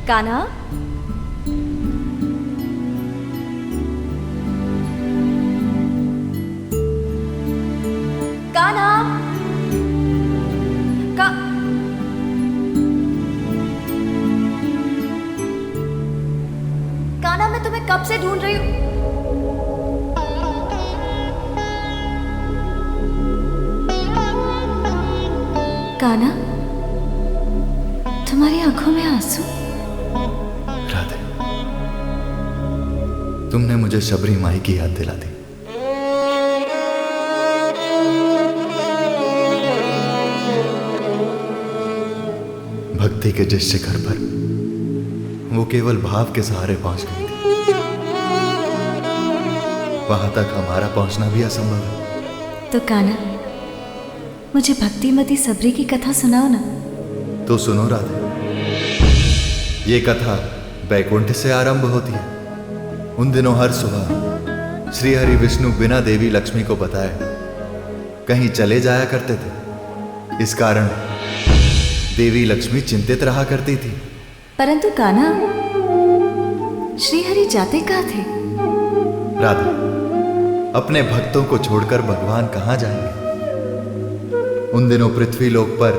कान्हा, कान्हा, का कान्हा, मैं तुम्हें कब से ढूंढ रही हूँ। कान्हा, तुम्हारी आंखों में आंसू। राधे, तुमने मुझे शबरी माई की याद दिला दी। भक्ति के जिस शिखर पर वो केवल भाव के सहारे पहुंच गई थी, वहां तक हमारा पहुंचना भी असंभव है। तो कान्हा, मुझे भक्तिमती सबरी की कथा सुनाओ ना। तो सुनो राधे, ये कथा बैकुंठ से आरंभ होती है। उन दिनों हर सुबह श्री हरि विष्णु बिना देवी लक्ष्मी को बताए कहीं चले जाया करते थे। इस कारण देवी लक्ष्मी चिंतित रहा करती थी। परंतु कान्हा, श्रीहरि जाते कहाँ थे? राधा, अपने भक्तों को छोड़कर भगवान कहां जाएंगे। उन दिनों पृथ्वी लोक पर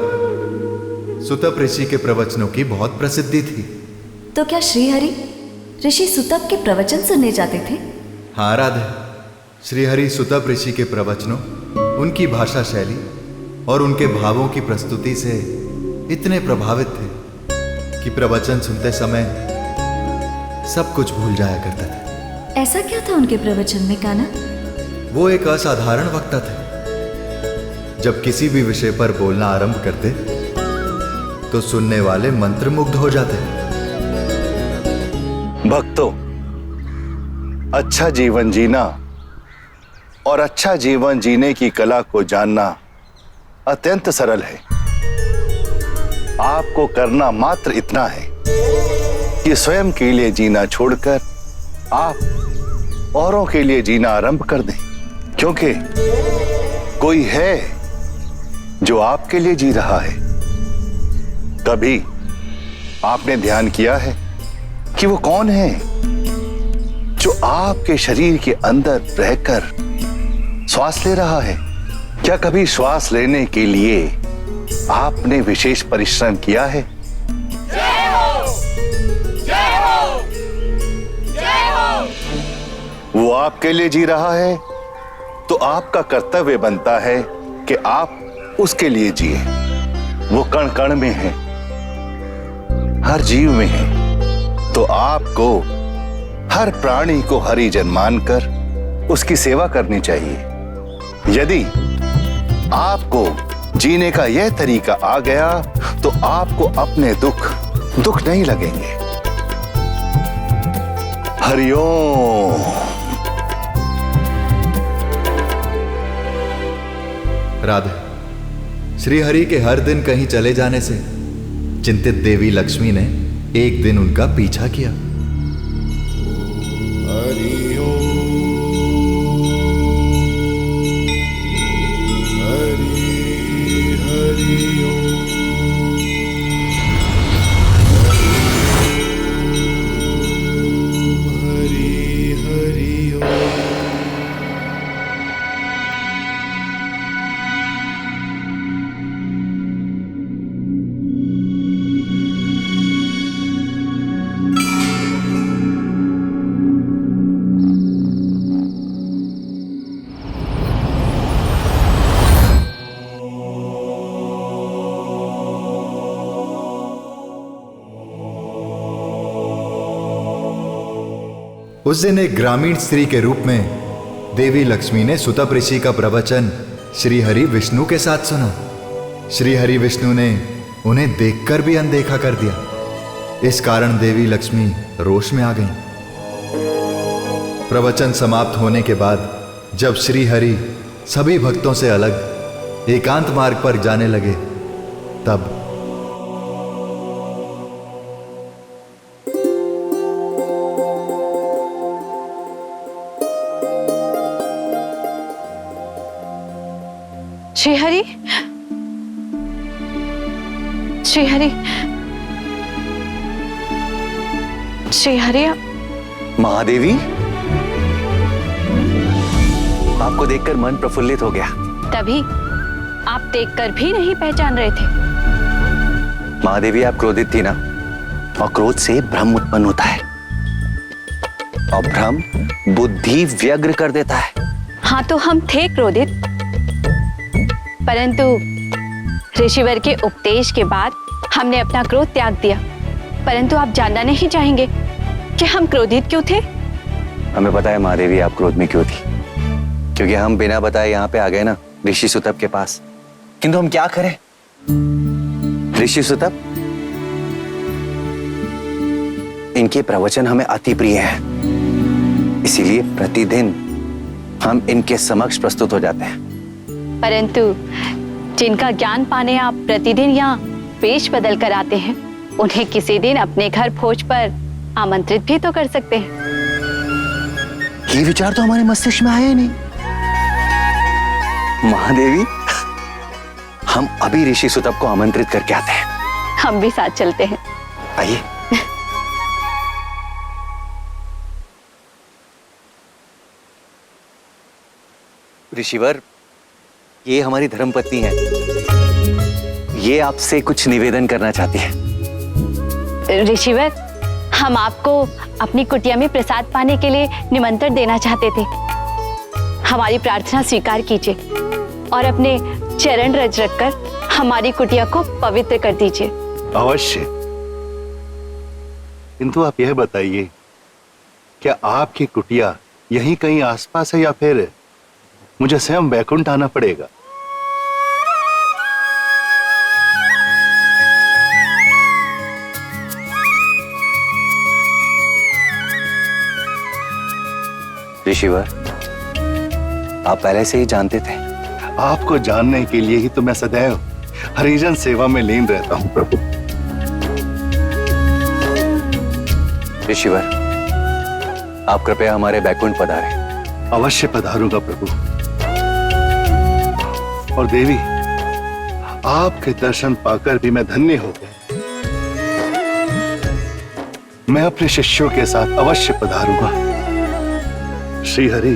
सुतप ऋषि के प्रवचनों की बहुत प्रसिद्धि थी। तो क्या श्रीहरि ऋषि सुतप के प्रवचन सुनने जाते थे? हाँ राधे, श्रीहरि सुतप ऋषि के प्रवचनों, उनकी भाषा शैली और उनके भावों की प्रस्तुति से इतने प्रभावित थे कि प्रवचन सुनते समय सब कुछ भूल जाया करते थे। ऐसा क्या था उनके प्रवचन में कान्हा? वो एक असाधारण वक्ता थे। जब किसी भी विषय पर बोलना आरंभ करते तो सुनने वाले मंत्रमुग्ध हो जाते। भक्तों, अच्छा जीवन जीना और अच्छा जीवन जीने की कला को जानना अत्यंत सरल है। आपको करना मात्र इतना है कि स्वयं के लिए जीना छोड़कर आप औरों के लिए जीना आरंभ कर दें, क्योंकि कोई है जो आपके लिए जी रहा है। कभी आपने ध्यान किया है कि वो कौन है जो आपके शरीर के अंदर रहकर श्वास ले रहा है? क्या कभी श्वास लेने के लिए आपने विशेष परिश्रम किया है? जय हो! जय हो! जय हो! वो आपके लिए जी रहा है तो आपका कर्तव्य बनता है कि आप उसके लिए जिए। वो कण कण में है, हर जीव में है, तो आपको हर प्राणी को हरिजन मानकर उसकी सेवा करनी चाहिए। यदि आपको जीने का यह तरीका आ गया तो आपको अपने दुख नहीं लगेंगे। हरिओम। राधे, श्री हरि के हर दिन कहीं चले जाने से चिंतित देवी लक्ष्मी ने एक दिन उनका पीछा किया। उस दिन एक ग्रामीण स्त्री के रूप में देवी लक्ष्मी ने सुतप ऋषि का प्रवचन श्री हरि विष्णु के साथ सुना। श्री हरि विष्णु ने उन्हें देखकर भी अनदेखा कर दिया। इस कारण देवी लक्ष्मी रोष में आ गईं। प्रवचन समाप्त होने के बाद जब श्री हरि सभी भक्तों से अलग एकांत मार्ग पर जाने लगे, तब श्रीहरि, श्रीहरि, श्रीहरि। महादेवी, आपको देखकर मन प्रफुल्लित हो गया। तभी आप देखकर भी नहीं पहचान रहे थे। महादेवी, आप क्रोधित थी ना, और क्रोध से भ्रम उत्पन्न होता है, और भ्रम बुद्धि व्यग्र कर देता है। हाँ, तो हम थे क्रोधित, परंतु ऋषिवर के उपदेश के बाद हमने अपना क्रोध त्याग दिया। परंतु आप जानना नहीं चाहेंगे कि हम क्रोधित क्यों थे? हमें पता है महादेवी, आप क्रोध में क्यों थी, क्योंकि हम बिना बताए यहाँ पे आ गए ना ऋषि सुतप के पास। किंतु हम क्या करें ऋषि सुतप, इनके प्रवचन हमें अति प्रिय हैं, इसीलिए प्रतिदिन हम इनके समक्ष प्रस्तुत हो जाते हैं। परंतु जिनका ज्ञान पाने आप प्रतिदिन यहाँ वेश बदल कर आते हैं, उन्हें किसी दिन अपने घर भोज पर आमंत्रित भी तो कर सकते हैं। ये विचार तो हमारे मस्तिष्क में आया ही नहीं। महादेवी, हम अभी ऋषि सुतप को आमंत्रित करके आते हैं। हम भी साथ चलते हैं। आइए। ऋषिवर, ये हमारी धर्मपत्नी है, ये आपसे कुछ निवेदन करना चाहती है। ऋषिवर, हम आपको अपनी कुटिया में प्रसाद पाने के लिए निमंत्रण देना चाहते थे। हमारी प्रार्थना स्वीकार कीजिए और अपने चरण रज रखकर हमारी कुटिया को पवित्र कर दीजिए। अवश्य, किंतु आप यह बताइए, क्या आपकी कुटिया यहीं कहीं आसपास है या फिर मुझे स्वयं बैकुंठ आना पड़ेगा? ऋषिवर, आप पहले से ही जानते थे। आपको जानने के लिए ही तो मैं सदैव हरिजन सेवा में लीन रहता हूं प्रभु। ऋषिवर, आप कृपया हमारे बैकुंठ पधारें। अवश्य पधारूंगा प्रभु। और देवी, आपके दर्शन पाकर भी मैं धन्य हो गया। मैं अपने शिष्यों के साथ अवश्य पधारूंगा। श्री हरि।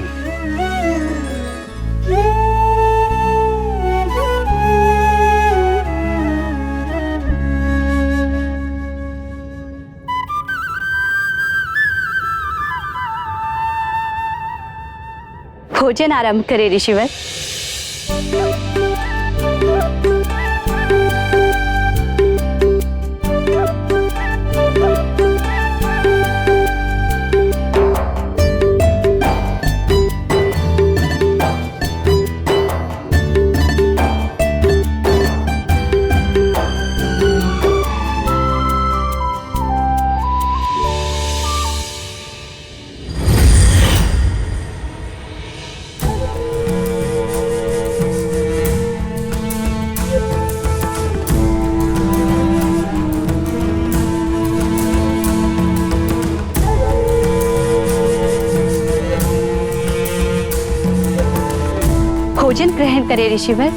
भोजन आरंभ करें ऋषिवर। भोजन ग्रहण करें ऋषिवर।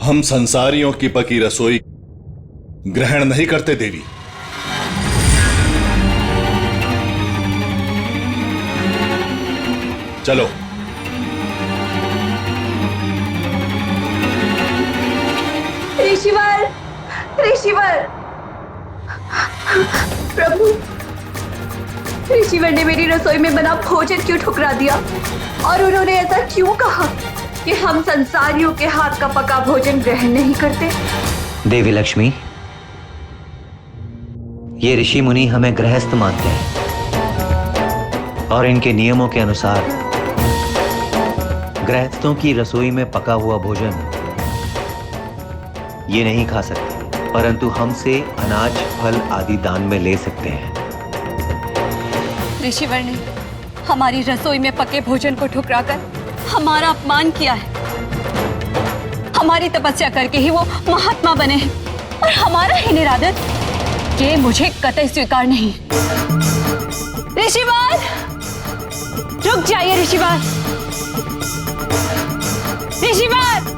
हम संसारियों की पकी रसोई ग्रहण नहीं करते देवी। चलो। ऋषिवर, ऋषिवर, प्रभु, ऋषिवर ने मेरी रसोई में बना भोजन क्यों ठुकरा दिया? और उन्होंने ऐसा क्यों कहा कि हम संसारियों के हाथ का पका भोजन ग्रहण नहीं करते? देवी लक्ष्मी, ये ऋषि मुनि हमें गृहस्थ मानते हैं और इनके नियमों के अनुसार गृहस्थों की रसोई में पका हुआ भोजन ये नहीं खा सकते। परंतु हमसे अनाज फल आदि दान में ले सकते हैं। ऋषिवर ने हमारी रसोई में पके भोजन को ठुकराकर हमारा अपमान किया है। हमारी तपस्या करके ही वो महात्मा बने हैं और हमारा ही निरादर, ये मुझे कतई स्वीकार नहीं। ऋषिवर, रुक जाइए ऋषिवर। ऋषिवर,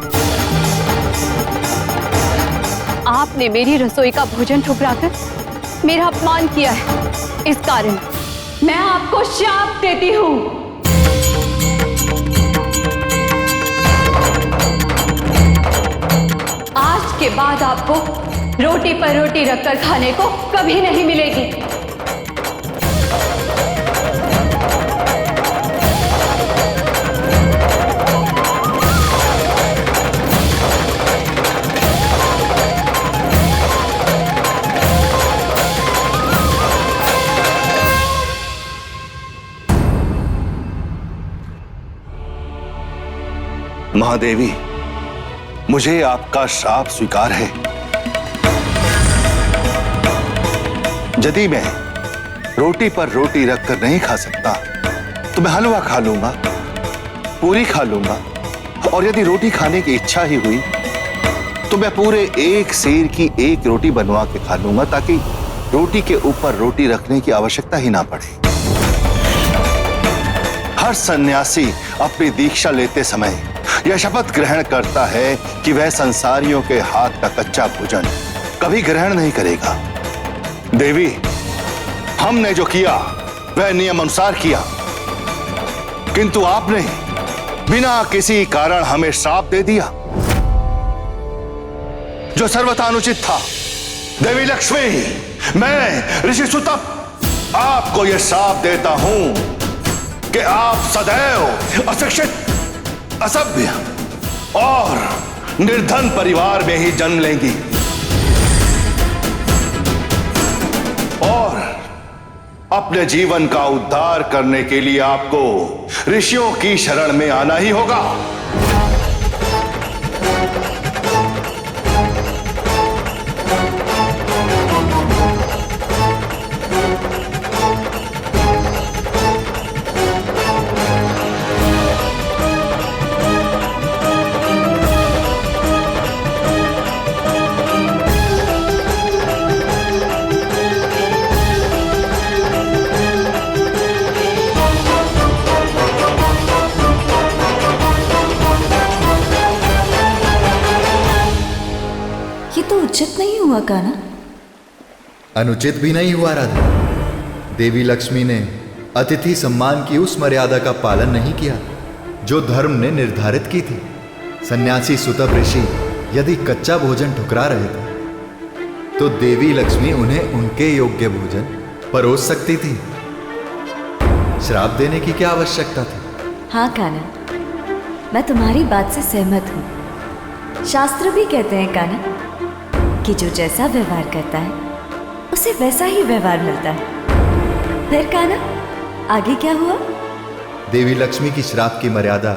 आपने मेरी रसोई का भोजन ठुकराकर मेरा अपमान किया है। इस कारण मैं आपको शाप देती हूं। आज के बाद आपको रोटी पर रोटी रखकर खाने को कभी नहीं मिलेगी। महादेवी, मुझे आपका श्राप स्वीकार है। यदि मैं रोटी पर रोटी रखकर नहीं खा सकता तो मैं हलवा खा लूंगा, पूरी खा लूंगा, और यदि रोटी खाने की इच्छा ही हुई तो मैं पूरे एक सेर की एक रोटी बनवा के खा लूंगा, ताकि रोटी के ऊपर रोटी रखने की आवश्यकता ही ना पड़े। हर सन्यासी अपनी दीक्षा लेते समय यह शपथ ग्रहण करता है कि वह संसारियों के हाथ का कच्चा भोजन कभी ग्रहण नहीं करेगा। देवी, हमने जो किया वह नियम अनुसार किया, किंतु आपने बिना किसी कारण हमें श्राप दे दिया, जो सर्वथा अनुचित था। देवी लक्ष्मी, मैं ऋषि सुतप आपको यह श्राप देता हूं कि आप सदैव अशिक्षित, असभ्य और निर्धन परिवार में ही जन्म लेंगी, और अपने जीवन का उद्धार करने के लिए आपको ऋषियों की शरण में आना ही होगा। उचित नहीं हुआ कान्हा? अनुचित भी नहीं हुआ राधा। देवी लक्ष्मी ने अतिथि सम्मान की उस मर्यादा का पालन नहीं किया जो धर्म ने निर्धारित की थी। सन्यासी सुतप ऋषि यदि कच्चा भोजन ठुकरा रहे थे तो देवी लक्ष्मी उन्हें उनके योग्य भोजन परोस सकती थी। श्राप देने की क्या आवश्यकता थी? हाँ कान्हा, मैं तुम्हारी बात से सहमत हूँ। शास्त्र भी कहते हैं कान्हा कि जो जैसा व्यवहार करता है उसे वैसा ही व्यवहार मिलता है। फिर कान्हा, आगे क्या हुआ? देवी लक्ष्मी की श्राप की मर्यादा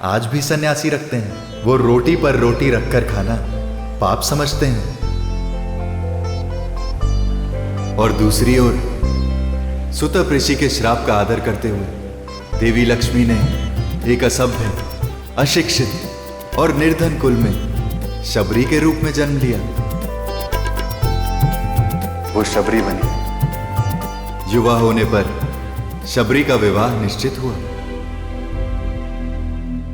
आज भी सन्यासी रखते हैं। वो रोटी पर रोटी रखकर खाना पाप समझते हैं। और दूसरी ओर सुतप ऋषि के श्राप का आदर करते हुए देवी लक्ष्मी ने एक असभ्य, अशिक्षित और निर्धन कुल में शबरी के रूप में जन्म लिया। वो शबरी बनी। युवा होने पर शबरी का विवाह निश्चित हुआ।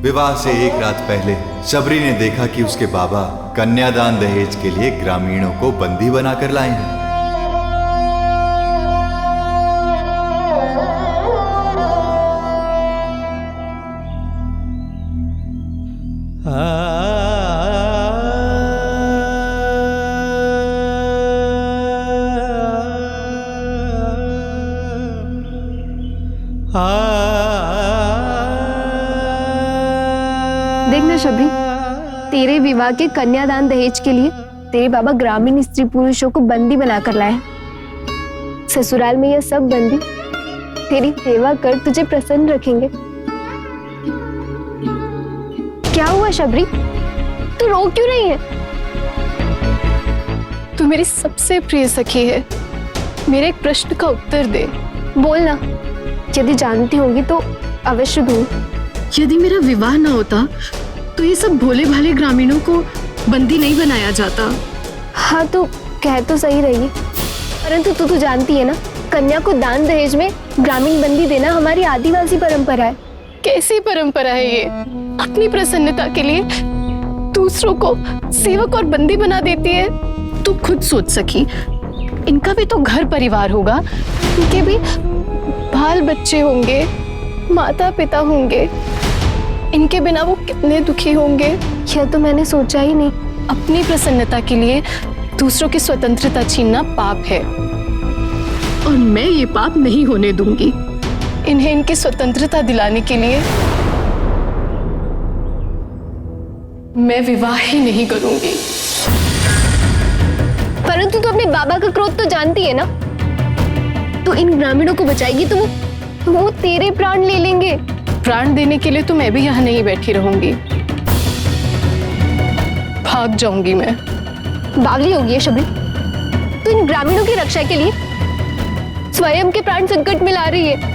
विवाह से एक रात पहले शबरी ने देखा कि उसके बाबा कन्यादान दहेज के लिए ग्रामीणों को बंदी बनाकर लाए हैं। देखना शबरी, तेरे विवाह के कन्यादान दहेज के लिए तेरे बाबा ग्रामीण स्त्री पुरुषों को बंदी बनाकर लाए। ससुराल में यह सब बंदी तेरी सेवा कर तुझे प्रसन्न रखेंगे। क्या हुआ शबरी, तू रो क्यों रही है? तू मेरी सबसे प्रिय सखी है, मेरे एक प्रश्न का उत्तर दे। बोलना, यदि जानती होगी तो अवश्य दूँ। यदि मेरा विवाह न होता तो ये सब भोले भाले ग्रामीणों को बंदी नहीं बनाया जाता। हाँ तो कह तो सही रही, परंतु तू तो जानती है ना, कन्या को दान दहेज में ग्रामीण बंदी देना हमारी आदिवासी परंपरा है। कैसी परंपरा है ये? अपनी प्रसन्नता के लिए दूसरों को सेवक और बंदी बना देती है। तू खुद सोच सखी, इनका भी तो घर परिवार होगा, इनके भी बाल बच्चे होंगे, माता पिता होंगे, इनके बिना वो कितने दुखी होंगे। यह तो मैंने सोचा ही नहीं। अपनी प्रसन्नता के लिए दूसरों की स्वतंत्रता छीनना पाप है, और मैं ये पाप नहीं होने दूंगी। इन्हें इनकी स्वतंत्रता दिलाने के लिए मैं विवाह ही नहीं करूंगी। परंतु तू अपने बाबा का क्रोध तो जानती है ना, तो इन ग्रामीणों को बचाएगी तो वो तेरे प्राण ले लेंगे। प्राण देने के लिए तो मैं भी यहाँ नहीं बैठी रहूंगी, भाग जाऊंगी मैं। बावली होगी है शबरी, तो इन ग्रामीणों की रक्षा के लिए स्वयं के प्राण संकट में ला रही है।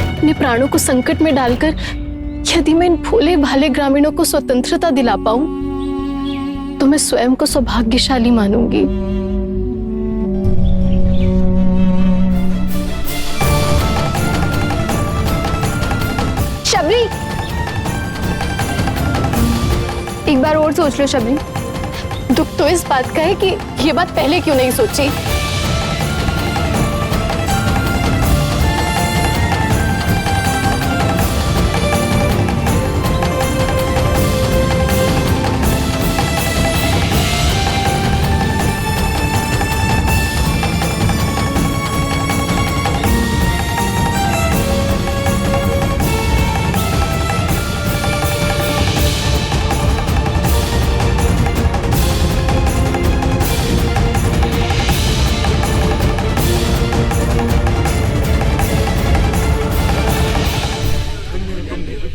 अपने प्राणों को संकट में डालकर यदि मैं इन भोले भाले ग्रामीणों को स्वतंत्रता दिला पाऊं तो मैं स्वयं को सौभाग्यशाली मानूंगी। शबरी, एक बार और सोच लो शबरी। दुख तो इस बात का है कि ये बात पहले क्यों नहीं सोची।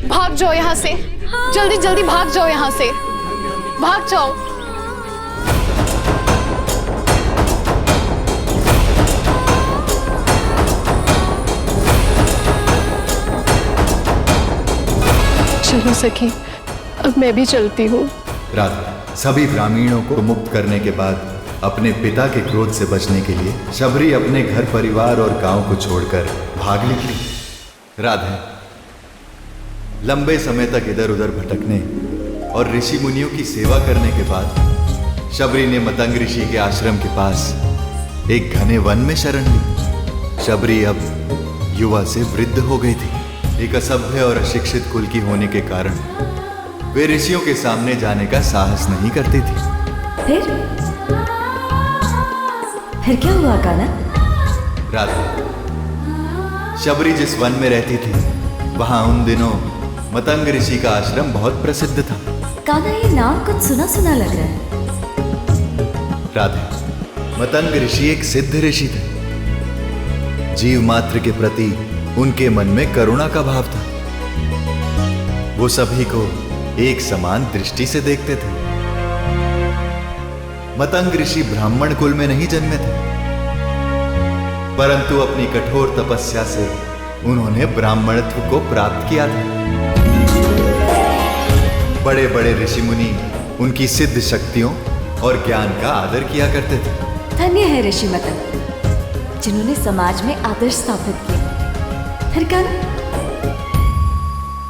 भाग जाओ यहाँ से, जल्दी जल्दी भाग जाओ यहाँ से, भाग जाओ। चलो सखी, अब मैं भी चलती हूँ। राधा सभी ग्रामीणों को मुक्त करने के बाद अपने पिता के क्रोध से बचने के लिए शबरी अपने घर परिवार और गांव को छोड़कर भाग निकली। राधा लंबे समय तक इधर उधर भटकने और ऋषि मुनियों की सेवा करने के बाद शबरी ने मतंग ऋषि के आश्रम के पास एक घने वन में शरण ली। शबरी अब युवा से वृद्ध हो गई थी। एक असभ्य और अशिक्षित कुल की होने के कारण वे ऋषियों के सामने जाने का साहस नहीं करती थी। फिर क्या हुआ कान्हा? राधा शबरी जिस वन में रहती थी वहां उन दिनों मतंग ऋषि का आश्रम बहुत प्रसिद्ध था। कान्हा, ये नाम कुछ सुना सुना लग रहा है। राधा मतंग ऋषि एक सिद्ध ऋषि थे। जीव मात्र के प्रति उनके मन में करुणा का भाव था। वो सभी को एक समान दृष्टि से देखते थे। मतंग ऋषि ब्राह्मण कुल में नहीं जन्मे थे, परंतु अपनी कठोर तपस्या से उन्होंने ब्राह्मणत्व को प्राप्त किया था। बड़े बड़े ऋषि मुनि उनकी सिद्ध शक्तियों और ज्ञान का आदर किया करते थे। धन्य है ऋषि मतंग, जिन्होंने समाज में आदर्श स्थापित किया। फिर कान्हा?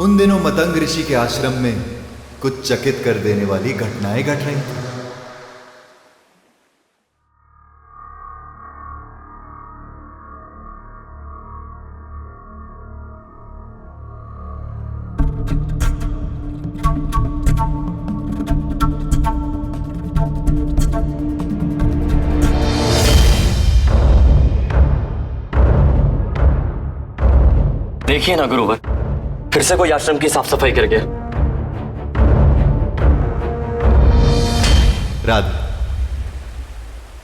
उन दिनों मतंग ऋषि के आश्रम में कुछ चकित कर देने वाली घटनाएं घट रही थी। देखिए ना गुरुवर, फिर से कोई आश्रम की साफ सफाई कर गया। राधा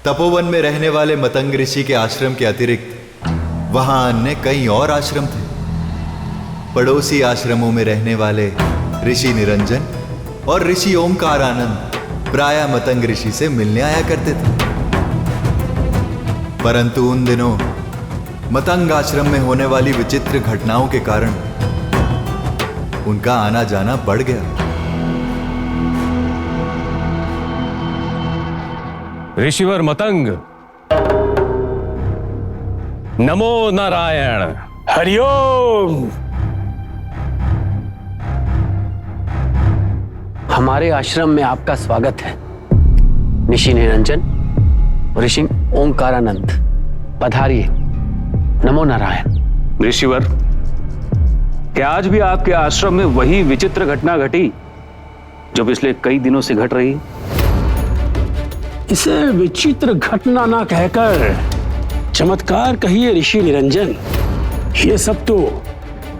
तपोवन में रहने वाले मतंग ऋषि के आश्रम के अतिरिक्त वहां अन्य कई और आश्रम थे। पड़ोसी आश्रमों में रहने वाले ऋषि निरंजन और ऋषि ओमकार आनंद प्रायः मतंग ऋषि से मिलने आया करते थे। परंतु उन दिनों मतंग आश्रम में होने वाली विचित्र घटनाओं के कारण उनका आना जाना बढ़ गया। ऋषिवर मतंग, नमो नारायण। हरिओम। हमारे आश्रम में आपका स्वागत है ऋषि निरंजन, ऋषि ओंकारानंद। पधारिए। नमो नारायण। ऋषिवर, क्या आज भी आपके आश्रम में वही विचित्र घटना घटी जो पिछले कई दिनों से घट रही है? इसे विचित्र घटना ना कहकर चमत्कार कहिए ऋषि निरंजन। ये सब तो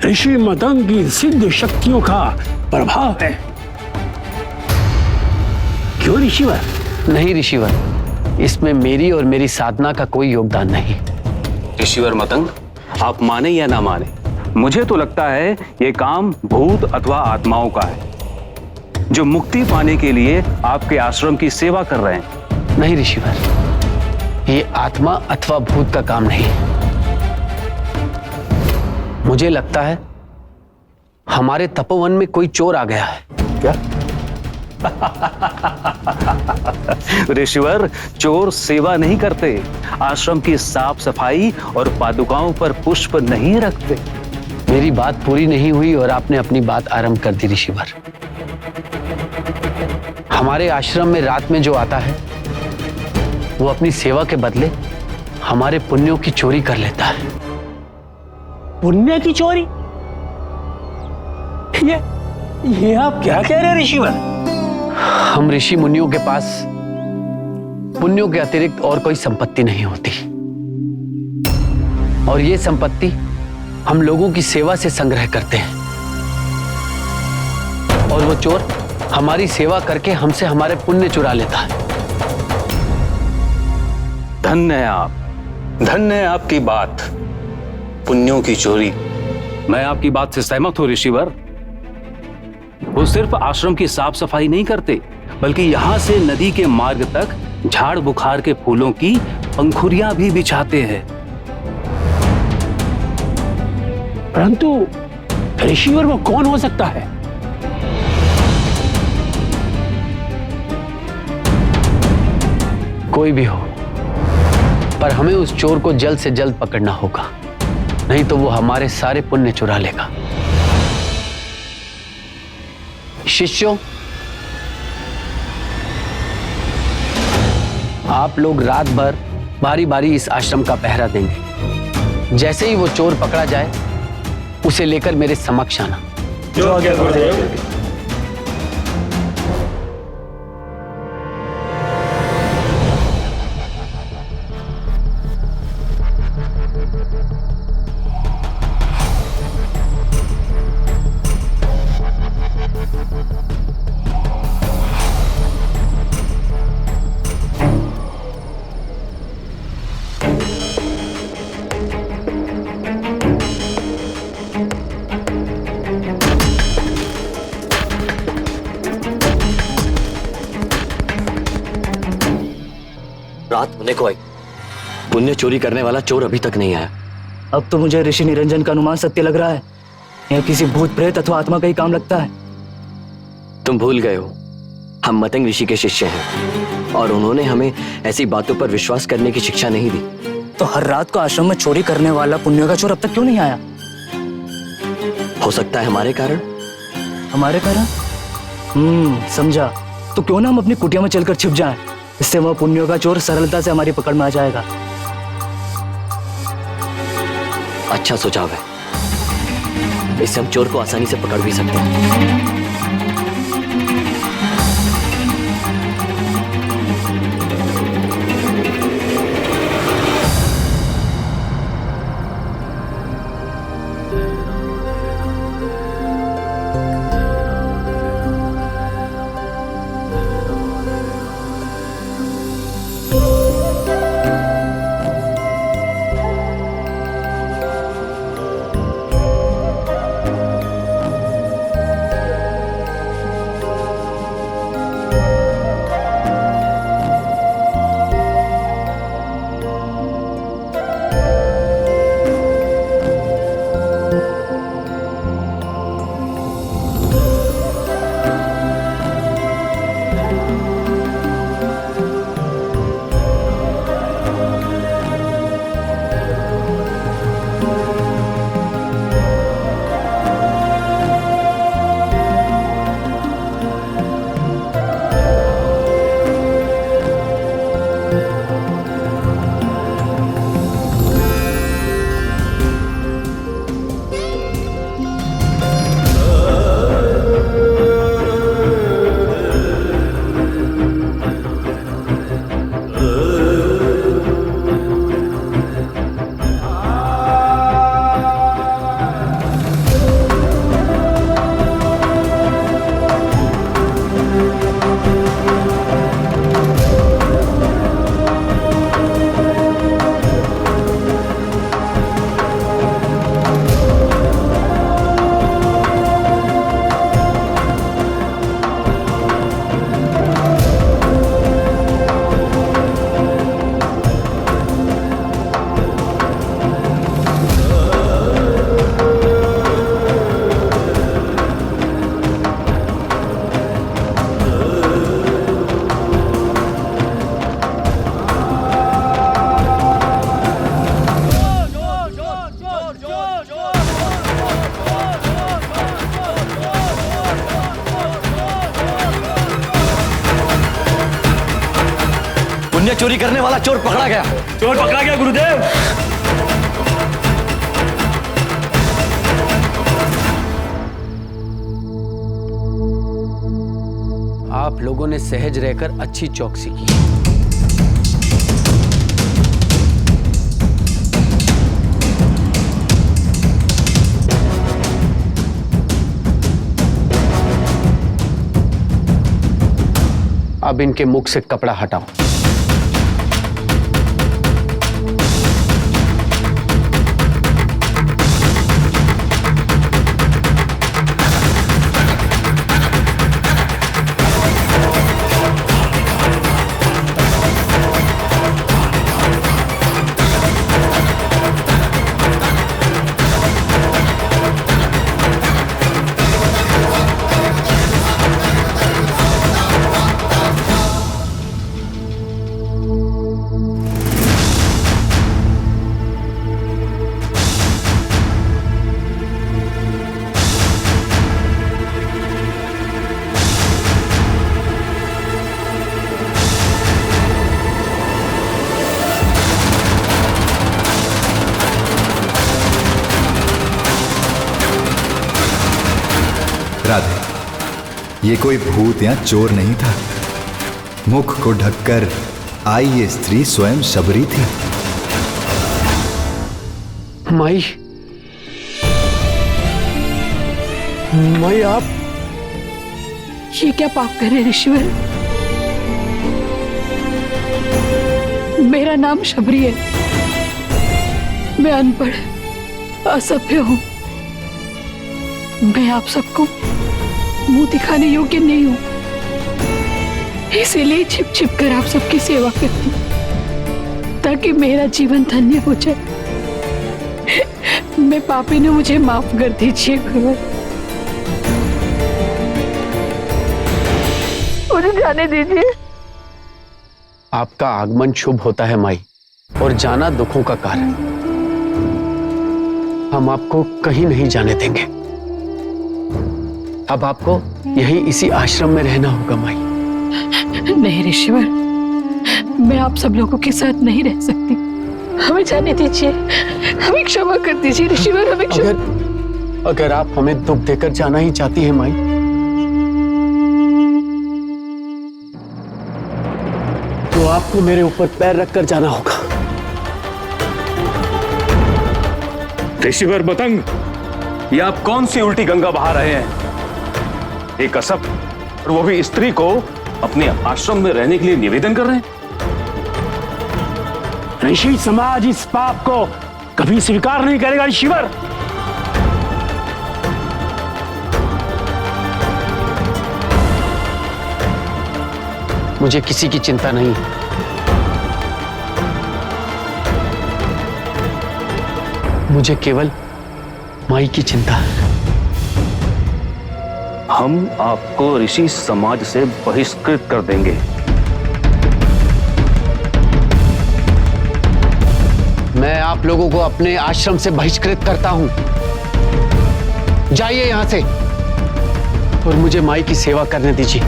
ऋषि मतंग की सिद्ध शक्तियों का प्रभाव है। क्यों ऋषिवर? नहीं ऋषिवर, इसमें मेरी और मेरी साधना का कोई योगदान नहीं। ऋषिवर मतंग, आप माने या ना माने, मुझे तो लगता है ये काम भूत अथवा आत्माओं का है जो मुक्ति पाने के लिए आपके आश्रम की सेवा कर रहे हैं। नहीं ऋषिवर, ये आत्मा अथवा भूत का काम नहीं है। मुझे लगता है हमारे तपोवन में कोई चोर आ गया है। क्या? ऋषिवर, चोर सेवा नहीं करते, आश्रम की साफ सफाई और पादुकाओं पर पुष्प नहीं रखते। मेरी बात पूरी नहीं हुई और आपने अपनी बात आरंभ कर दी ऋषिवर। हमारे आश्रम में रात में जो आता है वो अपनी सेवा के बदले हमारे पुण्यों की चोरी कर लेता है। पुण्य की चोरी? ये आप क्या कह रहे हैं ऋषिवर? हम ऋषि मुनियों के पास पुण्यों के अतिरिक्त और कोई संपत्ति नहीं होती, और ये संपत्ति हम लोगों की सेवा से संग्रह करते हैं, और वो चोर हमारी सेवा करके हमसे हमारे पुण्य चुरा लेता है। धन्य है आप, धन्य है आपकी बात। पुण्यों की चोरी, मैं आपकी बात से सहमत हूं ऋषिवर। वो सिर्फ आश्रम की साफ सफाई नहीं करते, बल्कि यहां से नदी के मार्ग तक झाड़ बुखार के फूलों की पंखुड़ियां भी बिछाते हैं। परंतु ऋषिवर, वो कौन हो सकता है? कोई भी हो, पर हमें उस चोर को जल्द से जल्द पकड़ना होगा, नहीं तो वो हमारे सारे पुण्य चुरा लेगा। शिष्यों, आप लोग रात भर बारी बारी इस आश्रम का पहरा देंगे। जैसे ही वो चोर पकड़ा जाए, उसे लेकर मेरे समक्ष आना। जो आज्ञा गुरुदेव। रात होने को आई, पुण्य चोरी करने वाला चोर अभी तक नहीं आया। अब तो मुझे ऋषि निरंजन का अनुमान सत्य लग रहा है। यह किसी भूत प्रेत अथवा आत्मा का ही काम लगता है। तुम भूल गए हो, हम मतंग ऋषि के शिष्य हैं और उन्होंने हमें ऐसी बातों पर विश्वास करने की शिक्षा नहीं दी। तो हर रात को आश्रम में चोरी करने वाला पुण्य का चोर अब तक क्यों नहीं आया? हो सकता है हमारे कारण। हमारे कारण? समझा। तो क्यों ना हम अपनी कुटिया में चलकर छिप जाएं? इससे वह पुण्यों का चोर सरलता से हमारी पकड़ में आ जाएगा। अच्छा सुझाव है, इससे हम चोर को आसानी से पकड़ भी सकते हैं। चोरी करने वाला चोर पकड़ा गया। चोर पकड़ा गया गुरुदेव। आप लोगों ने सहज रहकर अच्छी चौकसी की। अब इनके मुख से कपड़ा हटाओ। राधे, ये कोई भूत या चोर नहीं था। मुख को ढककर आई ये स्त्री स्वयं शबरी थी। माई, माई आप ये क्या पाप करे ऋषिवर? मेरा नाम शबरी है। मैं अनपढ़, असभ्य हूं। मैं आप सबको मुंह दिखाने योग्य नहीं हूं, इसीलिए छिप छिप कर आप सबकी सेवा करती हूं, ताकि मेरा जीवन धन्य हो जाए। मैं पापी ने, मुझे माफ कर दीजिए गुरुवर। मुझे जाने दीजिए। आपका आगमन शुभ होता है माई, और जाना दुखों का कारण। हम आपको कहीं नहीं जाने देंगे। अब आपको यहीं इसी आश्रम में रहना होगा माई। नहीं ऋषिवर, मैं आप सब लोगों के साथ नहीं रह सकती। हमें जाने दीजिए, हमें क्षमा कर दीजिए ऋषिवर, हमें क्षमा। अगर आप हमें दुख देकर जाना ही चाहती हैं माई, तो आपको मेरे ऊपर पैर रखकर जाना होगा। ऋषिवर मतंग, ये आप कौन सी उल्टी गंगा बहा रहे हैं? एक असभ, और वो भी स्त्री को अपने आश्रम में रहने के लिए निवेदन कर रहे हैं। ऋषि समाज इस पाप को कभी स्वीकार नहीं करेगा ऋषिवर। मुझे किसी की चिंता नहीं। मुझे केवल माई की चिंता है। हम आपको ऋषि समाज से बहिष्कृत कर देंगे। मैं आप लोगों को अपने आश्रम से बहिष्कृत करता हूं। जाइए यहां से और मुझे माई की सेवा करने दीजिए।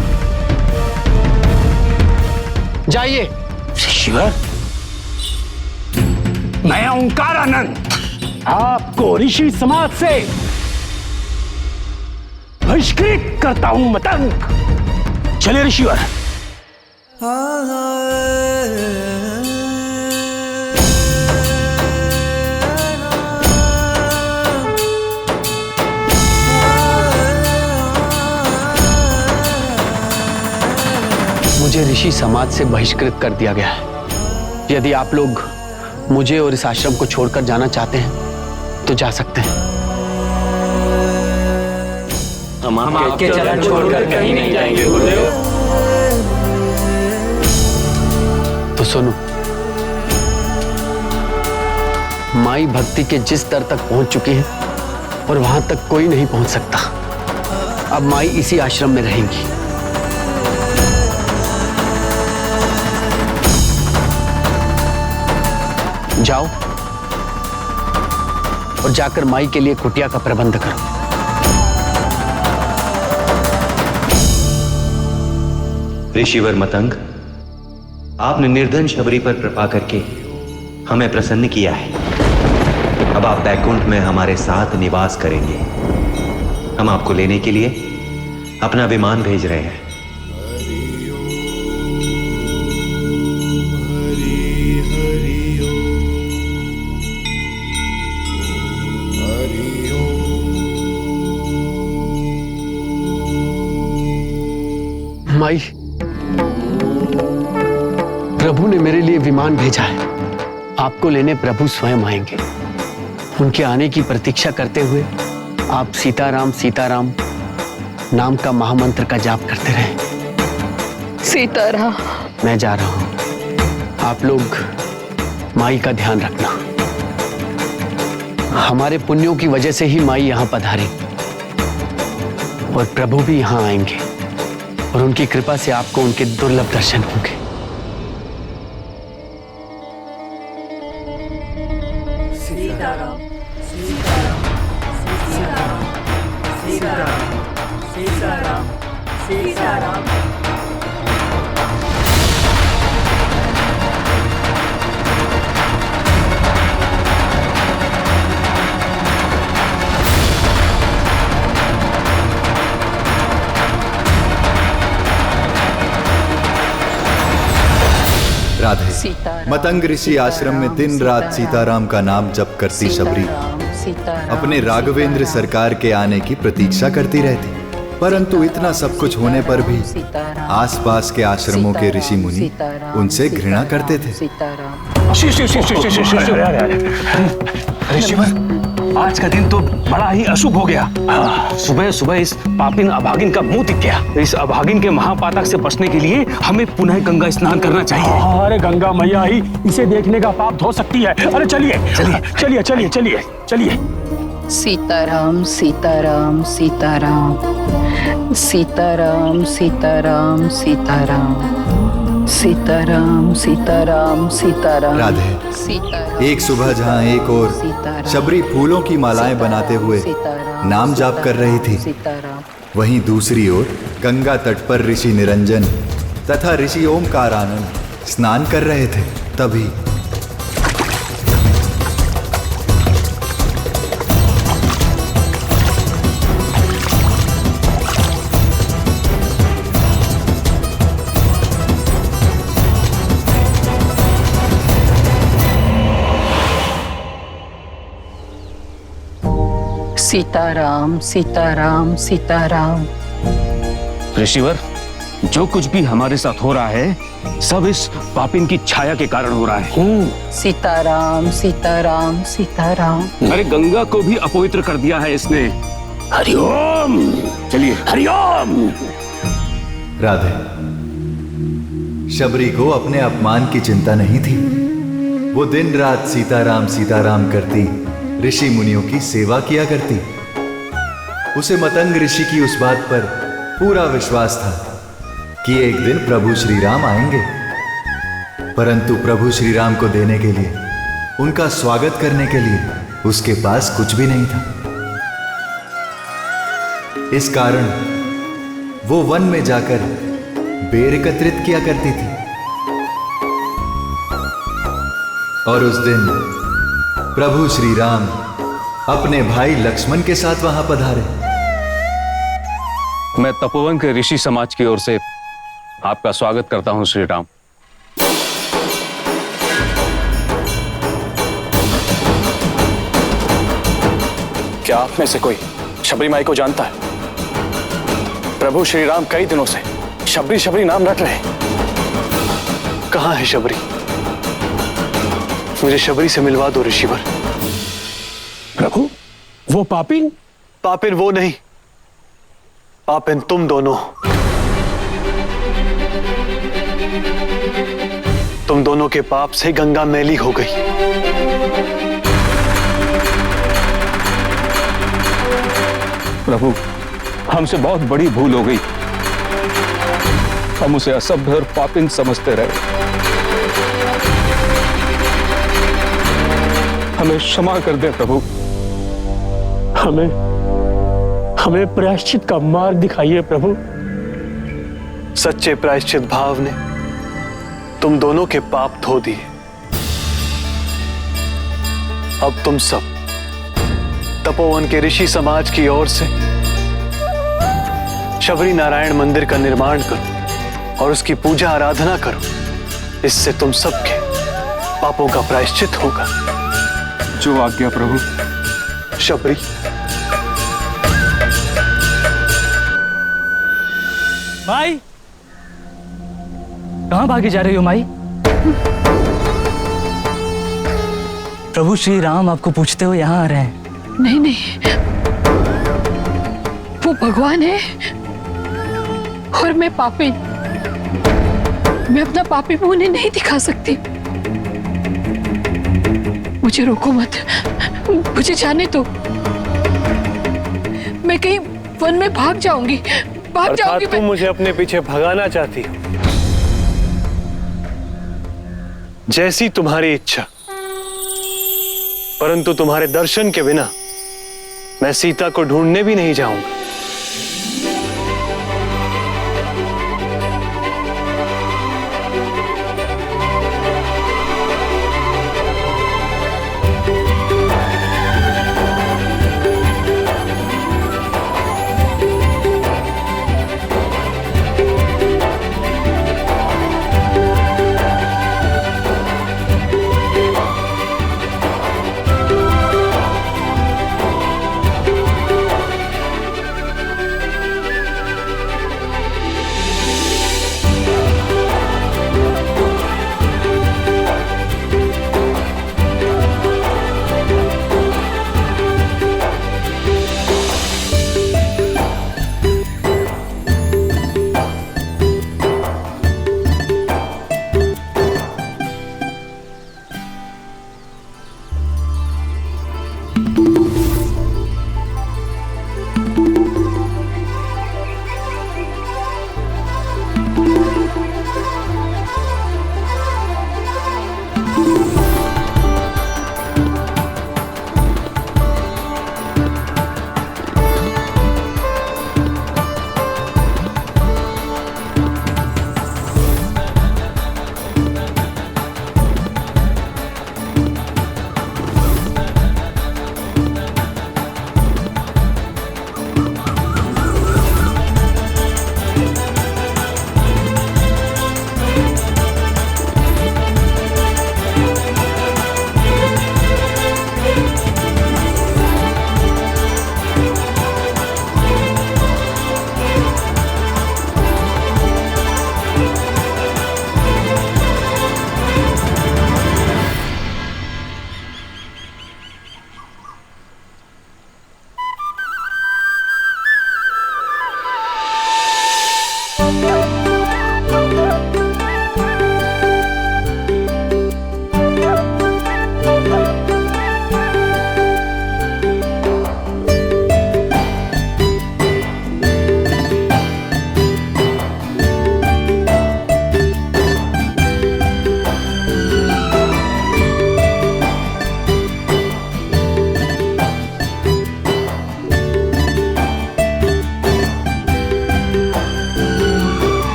जाइए। ऋषिवर, मैं ओंकारानंद आपको ऋषि समाज से बहिष्कृत करता हूं मतंग। चलिए ऋषिवर। मुझे ऋषि समाज से बहिष्कृत कर दिया गया है। यदि आप लोग मुझे और इस आश्रम को छोड़कर जाना चाहते हैं तो जा सकते हैं। हम आपके चरण छोड़कर कहीं नहीं जाएंगे गुरुदेव। तो सुनो, माई भक्ति के जिस स्तर तक पहुंच चुकी है और वहां तक कोई नहीं पहुंच सकता। अब माई इसी आश्रम में रहेंगी। जाओ और जाकर माई के लिए कुटिया का प्रबंध करो। ऋषिवर मतंग, आपने निर्धन शबरी पर कृपा करके हमें प्रसन्न किया है। अब आप बैकुंठ में हमारे साथ निवास करेंगे। हम आपको लेने के लिए अपना विमान भेज रहे हैं। माई, प्रभु ने मेरे लिए विमान भेजा है। आपको लेने प्रभु स्वयं आएंगे। उनके आने की प्रतीक्षा करते हुए आप सीताराम सीताराम नाम का महामंत्र का जाप करते रहें। सीताराम। मैं जा रहा हूं। आप लोग माई का ध्यान रखना। हमारे पुण्यों की वजह से ही माई यहां पधारी और प्रभु भी यहां आएंगे और उनकी कृपा से आपको उनके दुर्लभ दर्शन होंगे। सीताराम सीताराम सीताराम सीताराम सीताराम सीताराम। राधे, मतंग ऋषि आश्रम में दिन रात सीताराम का नाम जप करती शबरी अपने राघवेंद्र सरकार के आने की प्रतीक्षा करती रहती। परंतु इतना सब कुछ होने पर भी आसपास के आश्रमों के ऋषि मुनि उनसे घृणा करते थे। ऋषिवर, आज का दिन तो बड़ा ही अशुभ हो गया। सुबह सुबह इस पापिन अभागिन का मुंह दिख गया। इस अभागिन के महापातक से बचने के लिए हमें पुनः गंगा स्नान करना चाहिए। अरे गंगा मैया ही इसे देखने का पाप धो सकती है। अरे चलिए चलिए चलिए चलिए चलिए चलिए। सीताराम सीताराम सीताराम सीताराम सीताराम सीताराम सीताराम सीताराम सीताराम। राधे, एक सुबह जहाँ एक और शबरी फूलों की मालाएं बनाते हुए नाम जाप कर रही थी, वहीं दूसरी ओर गंगा तट पर ऋषि निरंजन तथा ऋषि ओमकारानंद स्नान कर रहे थे। तभी सीताराम सीताराम सीताराम। ऋषिवर, जो कुछ भी हमारे साथ हो रहा है सब इस पापिन की छाया के कारण हो रहा है। सीताराम सीताराम सीताराम। अरे गंगा को भी अपवित्र कर दिया है इसने। हरिओम। चलिए हरिओम। राधे, शबरी को अपने अपमान की चिंता नहीं थी। वो दिन रात सीताराम सीताराम करती ऋषि मुनियों की सेवा किया करती। उसे मतंग ऋषि की उस बात पर पूरा विश्वास था कि एक दिन प्रभु श्री राम आएंगे। परंतु प्रभु श्री राम को देने के लिए, उनका स्वागत करने के लिए उसके पास कुछ भी नहीं था। इस कारण वो वन में जाकर बेर एकत्रित किया करती थी। और उस दिन प्रभु श्री राम अपने भाई लक्ष्मण के साथ वहां पधारे। मैं तपोवन के ऋषि समाज की ओर से आपका स्वागत करता हूं श्री राम। क्या आप में से कोई शबरी माई को जानता है? प्रभु श्री राम कई दिनों से शबरी शबरी नाम रट रहे। कहां है शबरी? मुझे शबरी से मिलवा दो ऋषिवर। प्रभु, वो पापिन? पापिन वो नहीं, पापिन तुम दोनों। तुम दोनों के पाप से गंगा मैली हो गई। प्रभु, हमसे बहुत बड़ी भूल हो गई। हम उसे असभ्य और पापिन समझते रहे। हमें क्षमा कर दे प्रभु। हमें प्रायश्चित का मार्ग दिखाइए प्रभु। सच्चे प्रायश्चित भाव ने तुम दोनों के पाप धो दिए। अब तुम सब तपोवन के ऋषि समाज की ओर से शबरी नारायण मंदिर का निर्माण करो और उसकी पूजा आराधना करो। इससे तुम सबके पापों का प्रायश्चित होगा। जो आज्ञा प्रभु। शबरी, माई, कहां भागे जा रही हो माई? प्रभु श्री राम आपको पूछते हुए यहाँ आ रहे हैं। नहीं नहीं, वो भगवान है और मैं पापी। मैं अपना पापी मुंह उन्हें नहीं दिखा सकती। मुझे रोको मत, मुझे जाने दो। मैं कहीं वन में भाग जाऊंगी, भाग जाऊंगी। तुम मुझे अपने पीछे भगाना चाहती हो। जैसी तुम्हारी इच्छा, परंतु तुम्हारे दर्शन के बिना मैं सीता को ढूंढने भी नहीं जाऊंगा।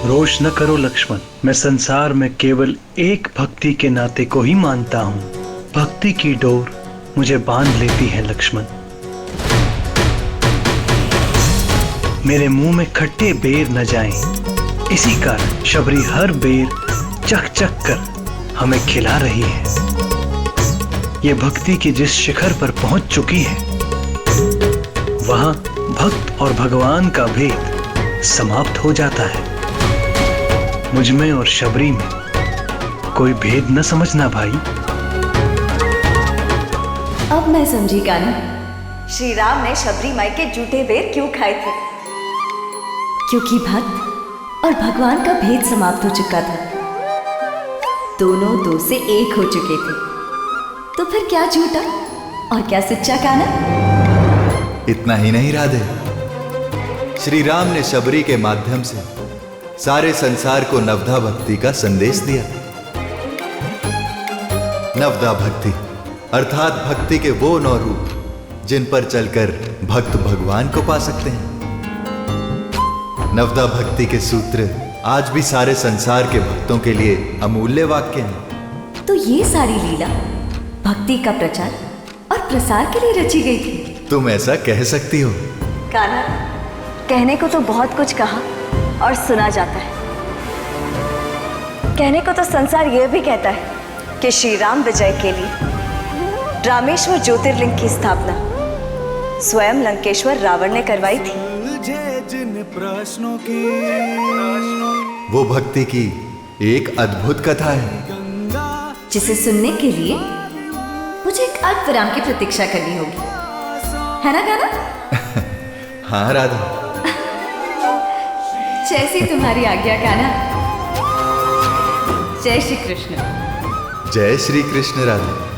रोष न करो लक्ष्मण, मैं संसार में केवल एक भक्ति के नाते को ही मानता हूँ। भक्ति की डोर मुझे बांध लेती है लक्ष्मण। मेरे मुंह में खट्टे बेर न जाएं, इसी कारण शबरी हर बेर चख चख कर हमें खिला रही है। ये भक्ति की जिस शिखर पर पहुंच चुकी है, वहां भक्त और भगवान का भेद समाप्त हो जाता है। मुझ में और शबरी में कोई भेद न समझना भाई। अब मैं समझी कान्हा, श्री राम ने शबरी माई के जूठे बेर क्यों खाए थे। क्योंकि भक्त और भगवान का भेद समाप्त हो चुका था। दोनों दो से एक हो चुके थे। तो फिर क्या झूठा और क्या सच्चा कान्हा? इतना ही नहीं राधे, श्री राम ने शबरी के माध्यम से सारे संसार को नवधा भक्ति का संदेश दिया। नवधा भक्ति अर्थात भक्ति के वो 9 रूप जिन पर चलकर भक्त भगवान को पा सकते हैं। नवदा भक्ति के सूत्र आज भी सारे संसार के भक्तों के लिए अमूल्य वाक्य हैं। तो ये सारी लीला भक्ति का प्रचार और प्रसार के लिए रची गई थी। तुम ऐसा कह सकती हो। कान्हा, कहने को तो बहुत कुछ कहा और सुना जाता है। कहने को तो संसार यह भी कहता है कि श्री राम विजय के लिए रामेश्वर ज्योतिर्लिंग की स्थापना स्वयं लंकेश्वर रावण ने करवाई थी। वो भक्ति की एक अद्भुत कथा है जिसे सुनने के लिए मुझे एक अल्प विराम की प्रतीक्षा करनी होगी, है ना कान्हा? हाँ राधा। जैसी तुम्हारी आज्ञा कान्हा। जय श्री कृष्ण। जय श्री कृष्ण राधा।